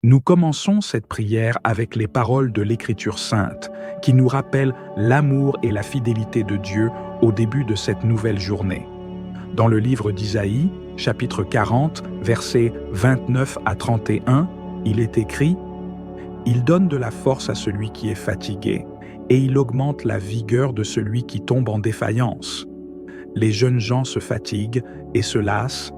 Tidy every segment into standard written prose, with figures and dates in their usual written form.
Nous commençons cette prière avec les paroles de l'Écriture sainte, qui nous rappellent l'amour et la fidélité de Dieu au début de cette nouvelle journée. Dans le livre d'Isaïe, chapitre 40, versets 29 à 31, il est écrit « Il donne de la force à celui qui est fatigué, et il augmente la vigueur de celui qui tombe en défaillance. Les jeunes gens se fatiguent et se lassent,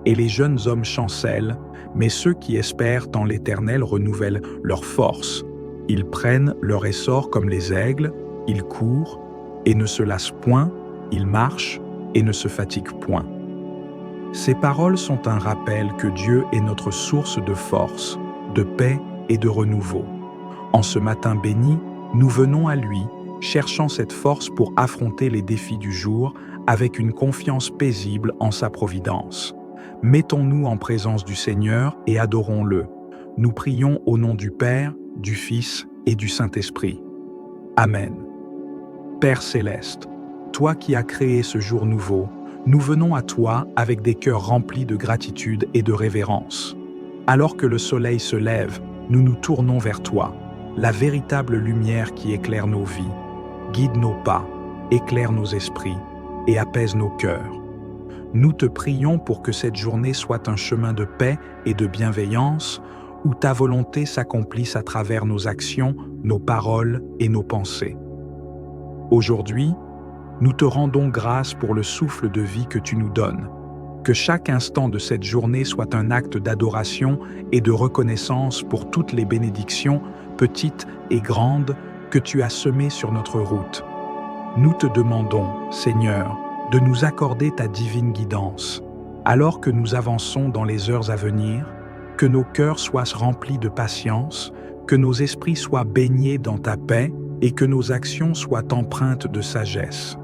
et les jeunes hommes chancellent, mais ceux qui espèrent en l'Éternel renouvellent leur force. Ils prennent leur essor comme les aigles, ils courent et ne se lassent point, ils marchent et ne se fatiguent point. » Ces paroles sont un rappel que Dieu est notre source de force, de paix et de renouveau. En ce matin béni, nous venons à lui, cherchant cette force pour affronter les défis du jour avec une confiance paisible en sa providence. Mettons-nous en présence du Seigneur et adorons-le. Nous prions au nom du Père, du Fils et du Saint-Esprit. Amen. Père céleste, toi qui as créé ce jour nouveau, nous venons à toi avec des cœurs remplis de gratitude et de révérence. Alors que le soleil se lève, nous nous tournons vers toi, la véritable lumière qui éclaire nos vies, guide nos pas, éclaire nos esprits et apaise nos cœurs. Nous te prions pour que cette journée soit un chemin de paix et de bienveillance, où ta volonté s'accomplisse à travers nos actions, nos paroles et nos pensées. Aujourd'hui, nous te rendons grâce pour le souffle de vie que tu nous donnes. Que chaque instant de cette journée soit un acte d'adoration et de reconnaissance pour toutes les bénédictions, petites et grandes, que tu as semées sur notre route. Nous te demandons, Seigneur, de nous accorder ta divine guidance. Alors que nous avançons dans les heures à venir, que nos cœurs soient remplis de patience, que nos esprits soient baignés dans ta paix et que nos actions soient empreintes de sagesse.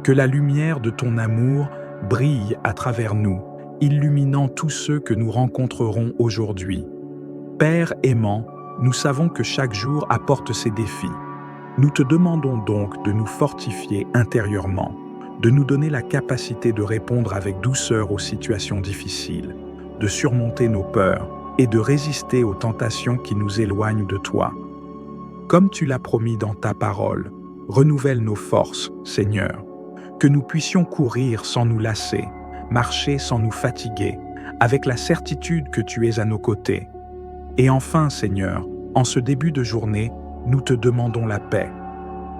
Que la lumière de ton amour brille à travers nous, illuminant tous ceux que nous rencontrerons aujourd'hui. Père aimant, nous savons que chaque jour apporte ses défis. Nous te demandons donc de nous fortifier intérieurement, de nous donner la capacité de répondre avec douceur aux situations difficiles, de surmonter nos peurs et de résister aux tentations qui nous éloignent de toi. Comme tu l'as promis dans ta parole, renouvelle nos forces, Seigneur, que nous puissions courir sans nous lasser, marcher sans nous fatiguer, avec la certitude que tu es à nos côtés. Et enfin, Seigneur, en ce début de journée, nous te demandons la paix.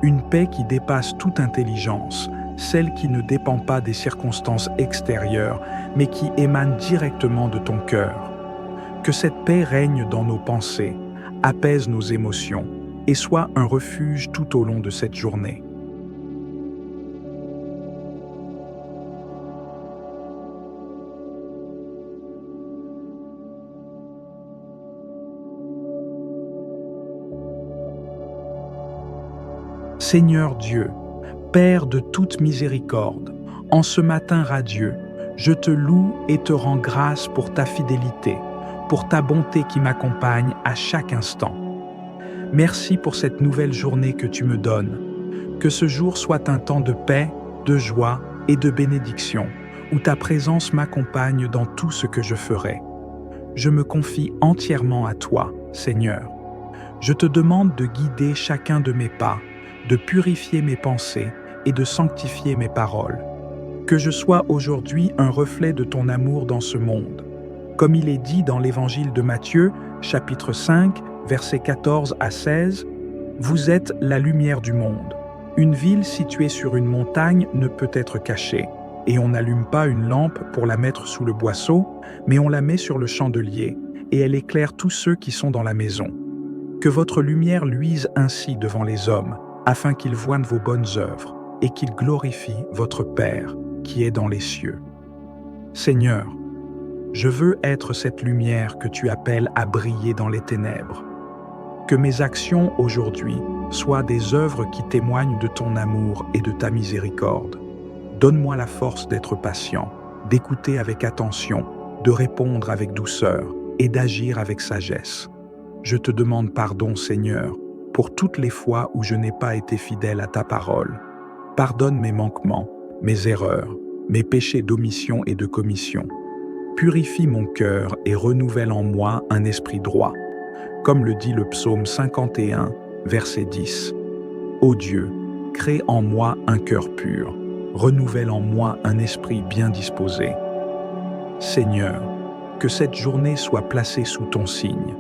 Une paix qui dépasse toute intelligence, celle qui ne dépend pas des circonstances extérieures, mais qui émane directement de ton cœur. Que cette paix règne dans nos pensées, apaise nos émotions et soit un refuge tout au long de cette journée. Seigneur Dieu, Père de toute miséricorde, en ce matin radieux, je te loue et te rends grâce pour ta fidélité, pour ta bonté qui m'accompagne à chaque instant. Merci pour cette nouvelle journée que tu me donnes. Que ce jour soit un temps de paix, de joie et de bénédiction, où ta présence m'accompagne dans tout ce que je ferai. Je me confie entièrement à toi, Seigneur. Je te demande de guider chacun de mes pas, de purifier mes pensées et de sanctifier mes paroles. Que je sois aujourd'hui un reflet de ton amour dans ce monde. Comme il est dit dans l'Évangile de Matthieu, chapitre 5, versets 14 à 16, « Vous êtes la lumière du monde. Une ville située sur une montagne ne peut être cachée, et on n'allume pas une lampe pour la mettre sous le boisseau, mais on la met sur le chandelier, et elle éclaire tous ceux qui sont dans la maison. Que votre lumière luise ainsi devant les hommes, afin qu'ils voient vos bonnes œuvres et qu'ils glorifient votre Père qui est dans les cieux. Seigneur, je veux être cette lumière que tu appelles à briller dans les ténèbres. Que mes actions aujourd'hui soient des œuvres qui témoignent de ton amour et de ta miséricorde. Donne-moi la force d'être patient, d'écouter avec attention, de répondre avec douceur et d'agir avec sagesse. Je te demande pardon, Seigneur, pour toutes les fois où je n'ai pas été fidèle à ta parole. Pardonne mes manquements, mes erreurs, mes péchés d'omission et de commission. Purifie mon cœur et renouvelle en moi un esprit droit. comme le dit le psaume 51, verset 10. Ô Dieu, crée en moi un cœur pur, renouvelle en moi un esprit bien disposé. Seigneur, que cette journée soit placée sous ton signe.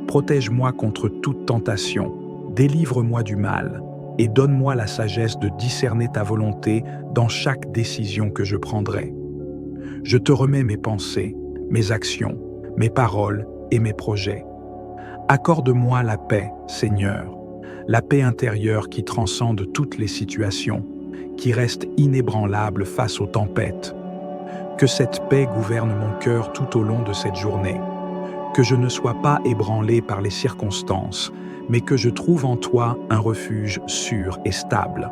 Protège-moi contre toute tentation, délivre-moi du mal, et donne-moi la sagesse de discerner ta volonté dans chaque décision que je prendrai. Je te remets mes pensées, mes actions, mes paroles et mes projets. Accorde-moi la paix, Seigneur, la paix intérieure qui transcende toutes les situations, qui reste inébranlable face aux tempêtes. Que cette paix gouverne mon cœur tout au long de cette journée. Que je ne sois pas ébranlé par les circonstances, mais que je trouve en toi un refuge sûr et stable.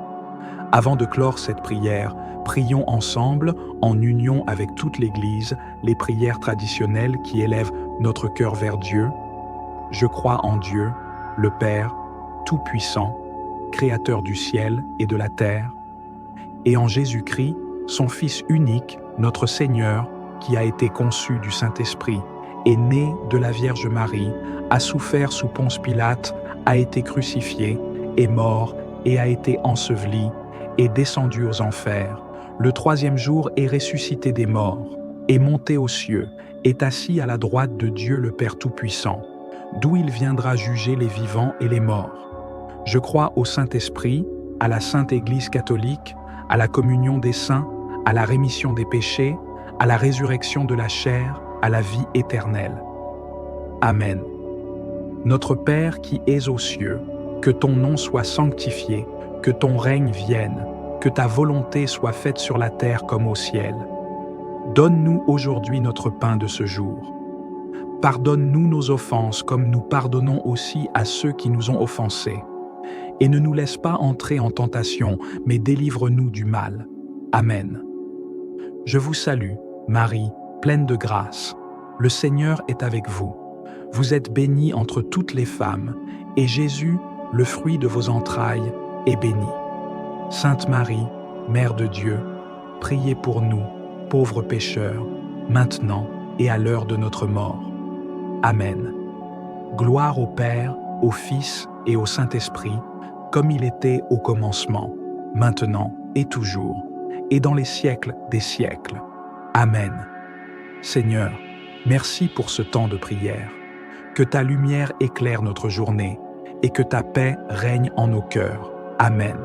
Avant de clore cette prière, prions ensemble, en union avec toute l'Église, les prières traditionnelles qui élèvent notre cœur vers Dieu. Je crois en Dieu, le Père, Tout-Puissant, Créateur du ciel et de la terre, et en Jésus-Christ, son Fils unique, notre Seigneur, qui a été conçu du Saint-Esprit, est né de la Vierge Marie, a souffert sous Ponce Pilate, a été crucifié, est mort et a été enseveli, est descendu aux enfers. Le troisième jour est ressuscité des morts, est monté aux cieux, est assis à la droite de Dieu le Père Tout-Puissant, d'où il viendra juger les vivants et les morts. Je crois au Saint-Esprit, à la Sainte Église catholique, à la communion des saints, à la rémission des péchés, à la résurrection de la chair, à la vie éternelle. Amen. Notre Père qui es aux cieux, que ton nom soit sanctifié, que ton règne vienne, que ta volonté soit faite sur la terre comme au ciel. Donne-nous aujourd'hui notre pain de ce jour. Pardonne-nous nos offenses comme nous pardonnons aussi à ceux qui nous ont offensés. Et ne nous laisse pas entrer en tentation, mais délivre-nous du mal. Amen. Je vous salue, Marie, pleine de grâce. Le Seigneur est avec vous. Vous êtes bénie entre toutes les femmes, et Jésus, le fruit de vos entrailles, est béni. Sainte Marie, Mère de Dieu, priez pour nous, pauvres pécheurs, maintenant et à l'heure de notre mort. Amen. Gloire au Père, au Fils et au Saint-Esprit, comme il était au commencement, maintenant et toujours, et dans les siècles des siècles. Amen. Seigneur, merci pour ce temps de prière. Que ta lumière éclaire notre journée et que ta paix règne en nos cœurs. Amen.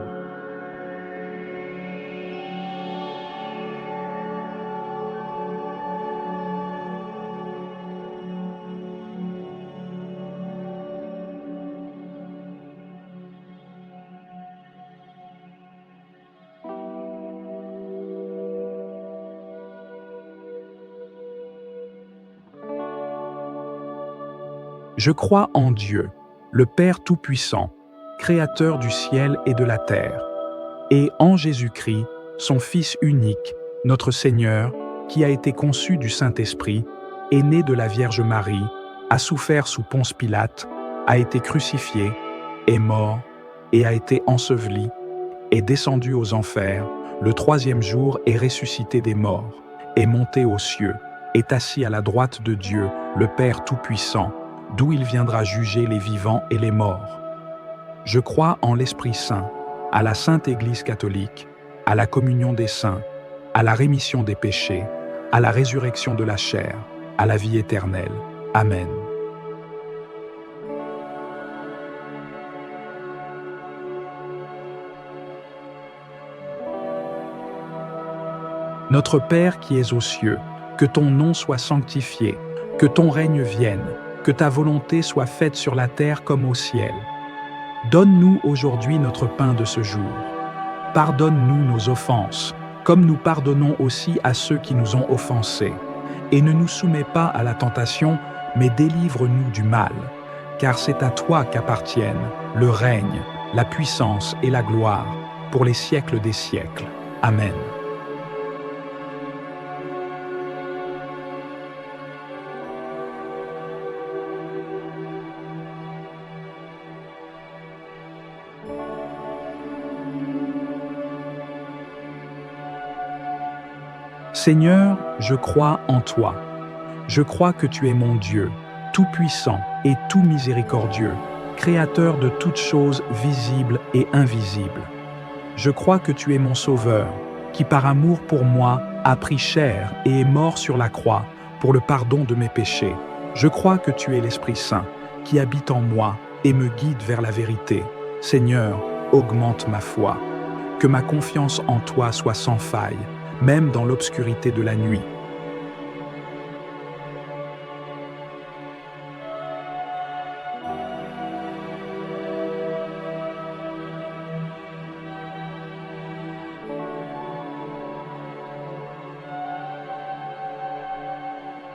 Je crois en Dieu, le Père Tout-Puissant, Créateur du ciel et de la terre, et en Jésus-Christ, son Fils unique, notre Seigneur, qui a été conçu du Saint-Esprit, est né de la Vierge Marie, a souffert sous Ponce Pilate, a été crucifié, est mort et a été enseveli, est descendu aux enfers, le troisième jour est ressuscité des morts, est monté aux cieux, est assis à la droite de Dieu, le Père Tout-Puissant, d'où il viendra juger les vivants et les morts. Je crois en l'Esprit Saint, à la Sainte Église catholique, à la communion des saints, à la rémission des péchés, à la résurrection de la chair, à la vie éternelle. Amen. Notre Père qui es aux cieux, que ton nom soit sanctifié, que ton règne vienne, que ta volonté soit faite sur la terre comme au ciel. Donne-nous aujourd'hui notre pain de ce jour. Pardonne-nous nos offenses, comme nous pardonnons aussi à ceux qui nous ont offensés. Et ne nous soumets pas à la tentation, mais délivre-nous du mal. Car c'est à toi qu'appartiennent le règne, la puissance et la gloire, pour les siècles des siècles. Amen. Seigneur, je crois en toi. Je crois que tu es mon Dieu, tout-puissant et tout miséricordieux, créateur de toutes choses visibles et invisibles. Je crois que tu es mon Sauveur, qui par amour pour moi a pris chair et est mort sur la croix pour le pardon de mes péchés. Je crois que tu es l'Esprit Saint, qui habite en moi et me guide vers la vérité. Seigneur, augmente ma foi. Que ma confiance en toi soit sans faille, même dans l'obscurité de la nuit.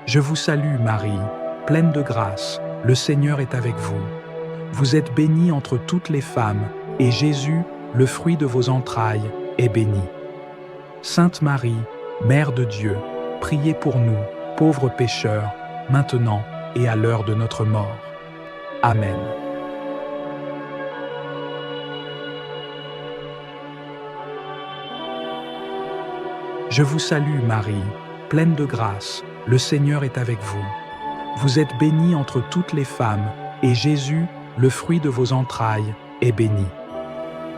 Je vous salue, Marie, pleine de grâce, le Seigneur est avec vous. Vous êtes bénie entre toutes les femmes, et Jésus, le fruit de vos entrailles, est béni. Sainte Marie, Mère de Dieu, priez pour nous, pauvres pécheurs, maintenant et à l'heure de notre mort. Amen. Je vous salue, Marie, pleine de grâce, le Seigneur est avec vous. Vous êtes bénie entre toutes les femmes, et Jésus, le fruit de vos entrailles, est béni.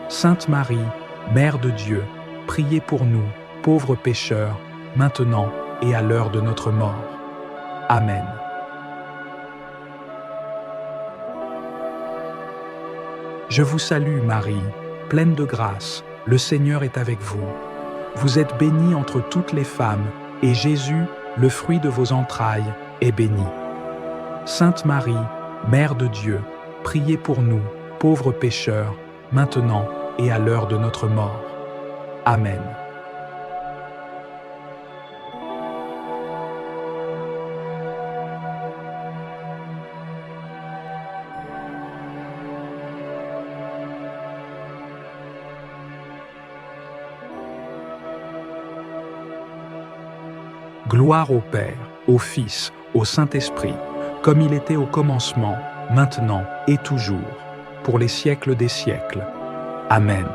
Sainte Marie, Mère de Dieu, priez pour nous, pauvres pécheurs, maintenant et à l'heure de notre mort. Amen. Je vous salue, Marie, pleine de grâce, le Seigneur est avec vous. Vous êtes bénie entre toutes les femmes, et Jésus, le fruit de vos entrailles, est béni. Sainte Marie, Mère de Dieu, priez pour nous, pauvres pécheurs, maintenant et à l'heure de notre mort. Amen. Gloire au Père, au Fils, au Saint-Esprit, comme il était au commencement, maintenant et toujours, pour les siècles des siècles. Amen.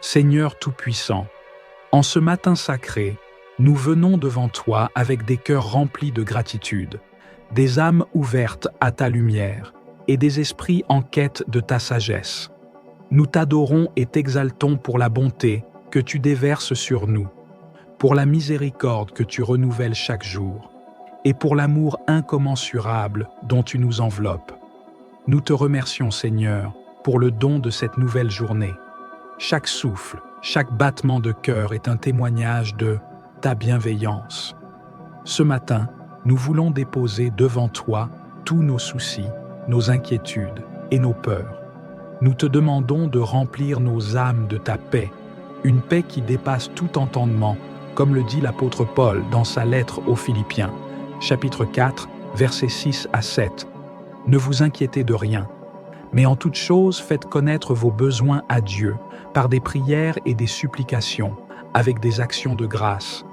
Seigneur Tout-Puissant, en ce matin sacré, nous venons devant toi avec des cœurs remplis de gratitude, des âmes ouvertes à ta lumière et des esprits en quête de ta sagesse. Nous t'adorons et t'exaltons pour la bonté que tu déverses sur nous, pour la miséricorde que tu renouvelles chaque jour, et pour l'amour incommensurable dont tu nous enveloppes. Nous te remercions, Seigneur, pour le don de cette nouvelle journée. Chaque souffle, chaque battement de cœur est un témoignage de ta bienveillance. Ce matin, nous voulons déposer devant toi tous nos soucis, nos inquiétudes et nos peurs. Nous te demandons de remplir nos âmes de ta paix, une paix qui dépasse tout entendement, comme le dit l'apôtre Paul dans sa lettre aux Philippiens, chapitre 4, versets 6 à 7. Ne vous inquiétez de rien, mais en toute chose faites connaître vos besoins à Dieu par des prières et des supplications, avec des actions de grâce.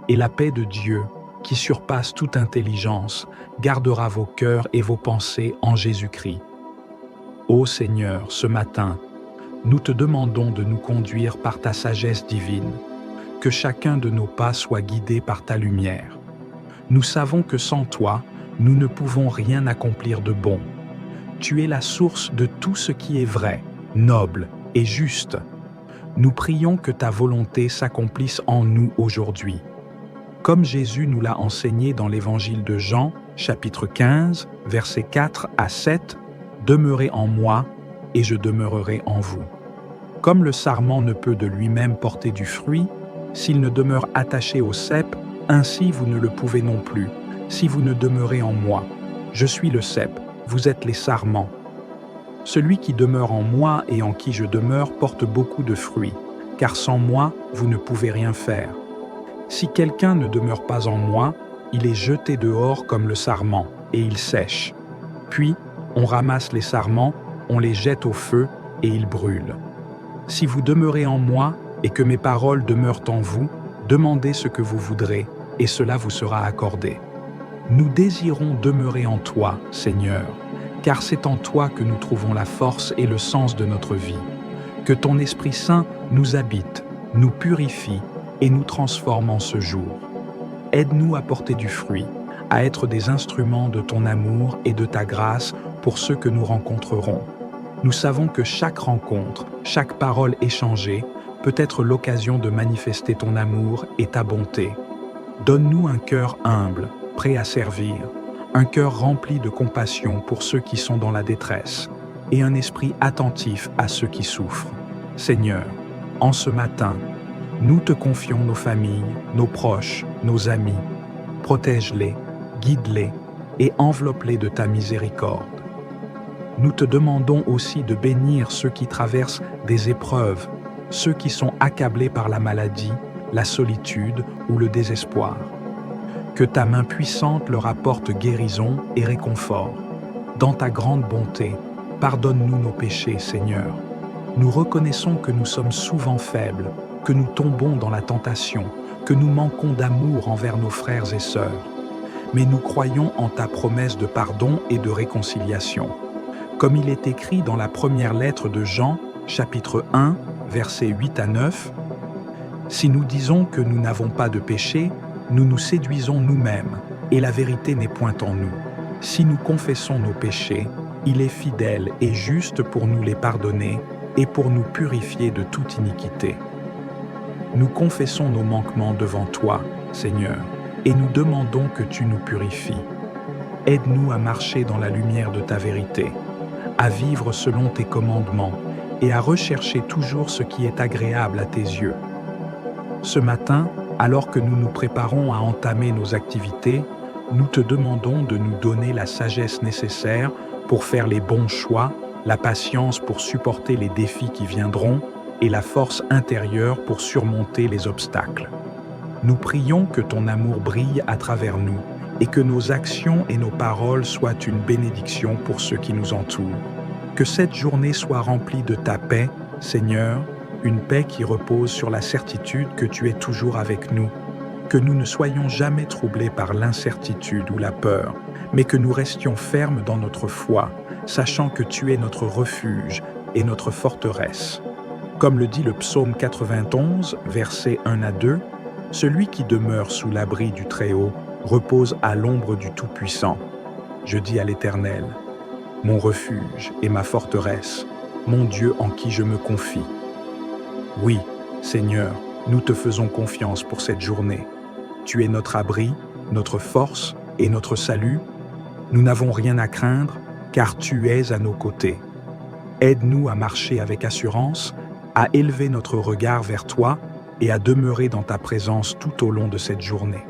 Et la paix de Dieu, qui surpasse toute intelligence, gardera vos cœurs et vos pensées en Jésus-Christ. Ô Seigneur, ce matin, nous te demandons de nous conduire par ta sagesse divine, que chacun de nos pas soit guidé par ta lumière. Nous savons que sans toi, nous ne pouvons rien accomplir de bon. Tu es la source de tout ce qui est vrai, noble et juste. Nous prions que ta volonté s'accomplisse en nous aujourd'hui. Comme Jésus nous l'a enseigné dans l'évangile de Jean, chapitre 15, versets 4 à 7, « Demeurez en moi, et je demeurerai en vous. » Comme le sarment ne peut de lui-même porter du fruit, s'il ne demeure attaché au cep, ainsi vous ne le pouvez non plus, si vous ne demeurez en moi. Je suis le cep, vous êtes les sarments. Celui qui demeure en moi et en qui je demeure porte beaucoup de fruits, car sans moi, vous ne pouvez rien faire. Si quelqu'un ne demeure pas en moi, il est jeté dehors comme le sarment, et il sèche. Puis, on ramasse les sarments, on les jette au feu, et ils brûlent. Si vous demeurez en moi, et que mes paroles demeurent en vous, demandez ce que vous voudrez, et cela vous sera accordé. Nous désirons demeurer en toi, Seigneur, car c'est en toi que nous trouvons la force et le sens de notre vie. Que ton Esprit Saint nous habite, nous purifie et nous transforme en ce jour. Aide-nous à porter du fruit, à être des instruments de ton amour et de ta grâce pour ceux que nous rencontrerons. Nous savons que chaque rencontre, chaque parole échangée peut être l'occasion de manifester ton amour et ta bonté. Donne-nous un cœur humble, prêt à servir, un cœur rempli de compassion pour ceux qui sont dans la détresse, et un esprit attentif à ceux qui souffrent. Seigneur, en ce matin, nous te confions nos familles, nos proches, nos amis. Protège-les, guide-les et enveloppe-les de ta miséricorde. Nous te demandons aussi de bénir ceux qui traversent des épreuves, ceux qui sont accablés par la maladie, la solitude ou le désespoir. Que ta main puissante leur apporte guérison et réconfort. Dans ta grande bonté, pardonne-nous nos péchés, Seigneur. Nous reconnaissons que nous sommes souvent faibles, que nous tombons dans la tentation, que nous manquons d'amour envers nos frères et sœurs. Mais nous croyons en ta promesse de pardon et de réconciliation. Comme il est écrit dans la première lettre de Jean, chapitre 1, versets 8 à 9, « Si nous disons que nous n'avons pas de péché, nous nous séduisons nous-mêmes, et la vérité n'est point en nous. Si nous confessons nos péchés, il est fidèle et juste pour nous les pardonner et pour nous purifier de toute iniquité. Nous confessons nos manquements devant toi, Seigneur, et nous demandons que tu nous purifies. Aide-nous à marcher dans la lumière de ta vérité, à vivre selon tes commandements et à rechercher toujours ce qui est agréable à tes yeux. Ce matin, alors que nous nous préparons à entamer nos activités, nous te demandons de nous donner la sagesse nécessaire pour faire les bons choix, la patience pour supporter les défis qui viendront et la force intérieure pour surmonter les obstacles. Nous prions que ton amour brille à travers nous et que nos actions et nos paroles soient une bénédiction pour ceux qui nous entourent. Que cette journée soit remplie de ta paix, Seigneur, une paix qui repose sur la certitude que tu es toujours avec nous. Que nous ne soyons jamais troublés par l'incertitude ou la peur, mais que nous restions fermes dans notre foi, sachant que tu es notre refuge et notre forteresse. Comme le dit le psaume 91, versets 1 à 2, « Celui qui demeure sous l'abri du Très-Haut repose à l'ombre du Tout-Puissant. Je dis à l'Éternel, mon refuge et ma forteresse, mon Dieu en qui je me confie. » Oui, Seigneur, nous te faisons confiance pour cette journée. Tu es notre abri, notre force et notre salut. Nous n'avons rien à craindre, car tu es à nos côtés. Aide-nous à marcher avec assurance, à élever notre regard vers toi et à demeurer dans ta présence tout au long de cette journée.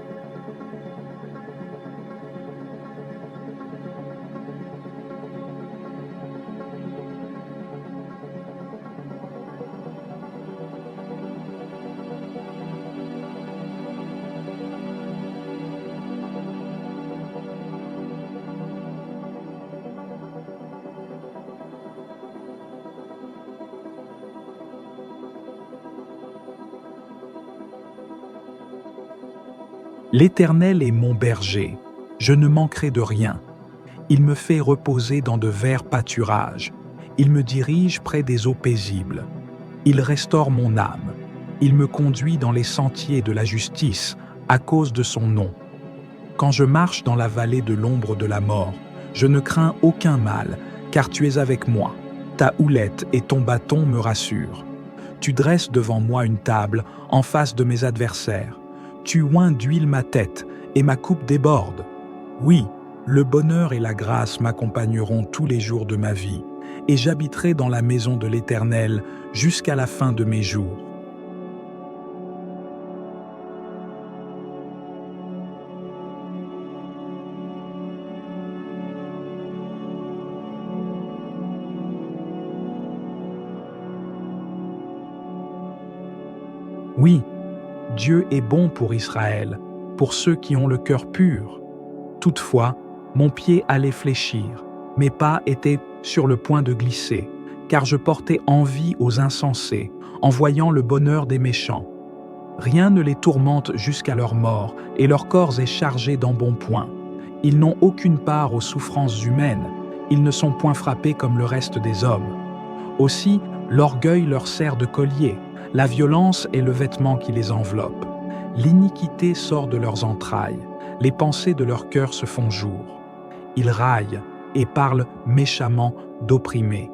L'Éternel est mon berger, je ne manquerai de rien. Il me fait reposer dans de verts pâturages. Il me dirige près des eaux paisibles. Il restaure mon âme. Il me conduit dans les sentiers de la justice à cause de son nom. Quand je marche dans la vallée de l'ombre de la mort, je ne crains aucun mal, car tu es avec moi. Ta houlette et ton bâton me rassurent. Tu dresses devant moi une table en face de mes adversaires. Tu oins d'huile ma tête et ma coupe déborde. Oui, le bonheur et la grâce m'accompagneront tous les jours de ma vie, et j'habiterai dans la maison de l'Éternel jusqu'à la fin de mes jours. Oui, Dieu est bon pour Israël, pour ceux qui ont le cœur pur. Toutefois, mon pied allait fléchir, mes pas étaient sur le point de glisser, car je portais envie aux insensés, en voyant le bonheur des méchants. Rien ne les tourmente jusqu'à leur mort, et leur corps est chargé d'embonpoint. Ils n'ont aucune part aux souffrances humaines, ils ne sont point frappés comme le reste des hommes. Aussi, l'orgueil leur sert de collier, la violence est le vêtement qui les enveloppe. L'iniquité sort de leurs entrailles, les pensées de leur cœur se font jour. Ils raillent et parlent méchamment d'opprimés.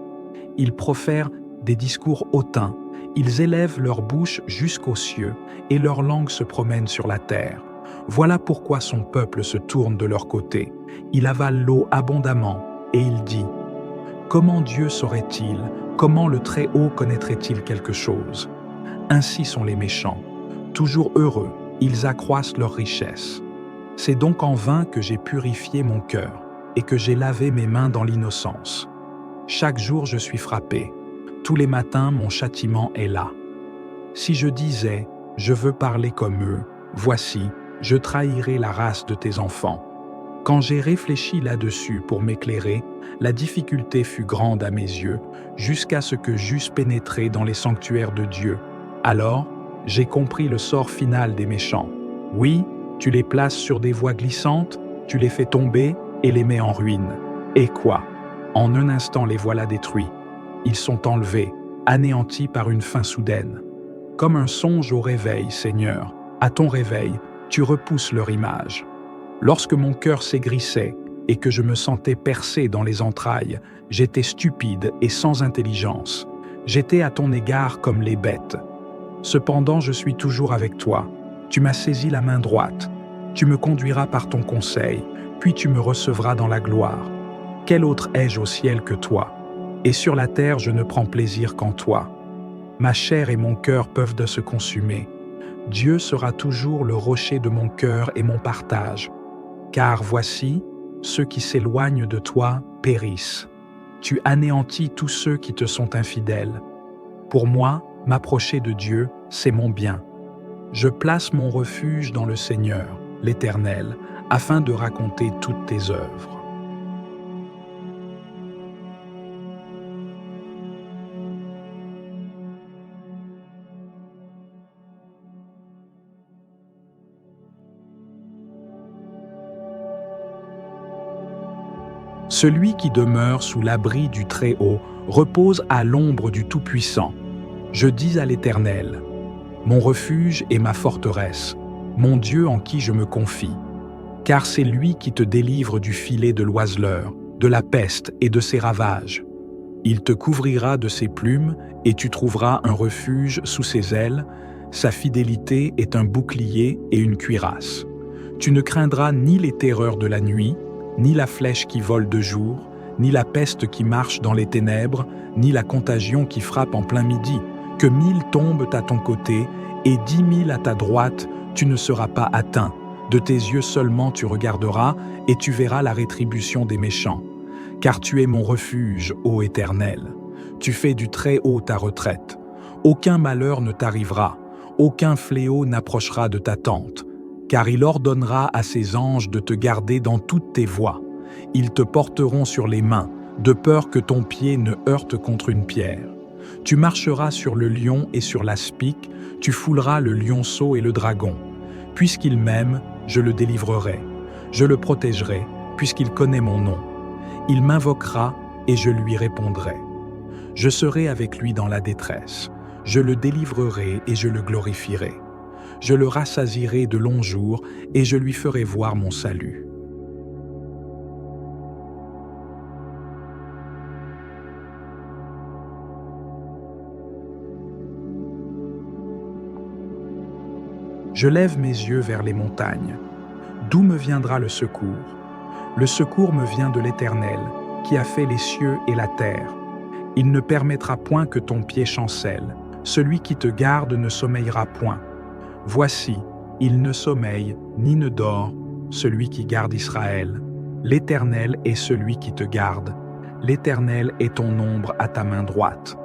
Ils profèrent des discours hautains, ils élèvent leur bouche jusqu'aux cieux et leur langue se promène sur la terre. Voilà pourquoi son peuple se tourne de leur côté. Il avale l'eau abondamment et il dit: comment Dieu saurait-il? Comment le Très-Haut connaîtrait-il quelque chose? Ainsi sont les méchants. Toujours heureux, ils accroissent leur richesse. C'est donc en vain que j'ai purifié mon cœur et que j'ai lavé mes mains dans l'innocence. Chaque jour je suis frappé. Tous les matins mon châtiment est là. Si je disais « je veux parler comme eux », voici, je trahirais la race de tes enfants. Quand j'ai réfléchi là-dessus pour m'éclairer, la difficulté fut grande à mes yeux, jusqu'à ce que j'eusse pénétré dans les sanctuaires de Dieu. Alors, j'ai compris le sort final des méchants. Oui, tu les places sur des voies glissantes, tu les fais tomber et les mets en ruine. Et quoi? En un instant les voilà détruits. Ils sont enlevés, anéantis par une fin soudaine. Comme un songe au réveil, Seigneur, à ton réveil, tu repousses leur image. Lorsque mon cœur s'aigrissait et que je me sentais percé dans les entrailles, j'étais stupide et sans intelligence. J'étais à ton égard comme les bêtes. Cependant, je suis toujours avec toi. Tu m'as saisi la main droite. Tu me conduiras par ton conseil, puis tu me recevras dans la gloire. Quel autre ai-je au ciel que toi? Et sur la terre, je ne prends plaisir qu'en toi. Ma chair et mon cœur peuvent se consumer. Dieu sera toujours le rocher de mon cœur et mon partage. Car voici, ceux qui s'éloignent de toi périssent. Tu anéantis tous ceux qui te sont infidèles. Pour moi, m'approcher de Dieu, c'est mon bien. Je place mon refuge dans le Seigneur, l'Éternel, afin de raconter toutes tes œuvres. Celui qui demeure sous l'abri du Très-Haut repose à l'ombre du Tout-Puissant. Je dis à l'Éternel: mon refuge et ma forteresse, mon Dieu en qui je me confie. Car c'est lui qui te délivre du filet de l'oiseleur, de la peste et de ses ravages. Il te couvrira de ses plumes et tu trouveras un refuge sous ses ailes. Sa fidélité est un bouclier et une cuirasse. Tu ne craindras ni les terreurs de la nuit, ni la flèche qui vole de jour, ni la peste qui marche dans les ténèbres, ni la contagion qui frappe en plein midi. Que 1000 tombent à ton côté et 10 000 à ta droite, tu ne seras pas atteint. De tes yeux seulement tu regarderas et tu verras la rétribution des méchants. Car tu es mon refuge, ô Éternel. Tu fais du Très-Haut ta retraite. Aucun malheur ne t'arrivera, aucun fléau n'approchera de ta tente. Car il ordonnera à ses anges de te garder dans toutes tes voies. Ils te porteront sur les mains, de peur que ton pied ne heurte contre une pierre. Tu marcheras sur le lion et sur l'aspic, tu fouleras le lionceau et le dragon. Puisqu'il m'aime, je le délivrerai. Je le protégerai, puisqu'il connaît mon nom. Il m'invoquera et je lui répondrai. Je serai avec lui dans la détresse. Je le délivrerai et je le glorifierai. Je le rassasierai de longs jours et je lui ferai voir mon salut. Je lève mes yeux vers les montagnes. D'où me viendra le secours? Le secours me vient de l'Éternel, qui a fait les cieux et la terre. Il ne permettra point que ton pied chancelle. Celui qui te garde ne sommeillera point. Voici, il ne sommeille ni ne dort, celui qui garde Israël. L'Éternel est celui qui te garde. L'Éternel est ton ombre à ta main droite.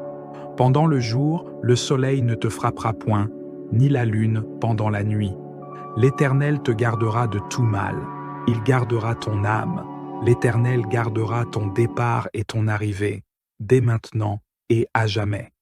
Pendant le jour, le soleil ne te frappera point, ni la lune pendant la nuit. L'Éternel te gardera de tout mal. Il gardera ton âme. L'Éternel gardera ton départ et ton arrivée, dès maintenant et à jamais.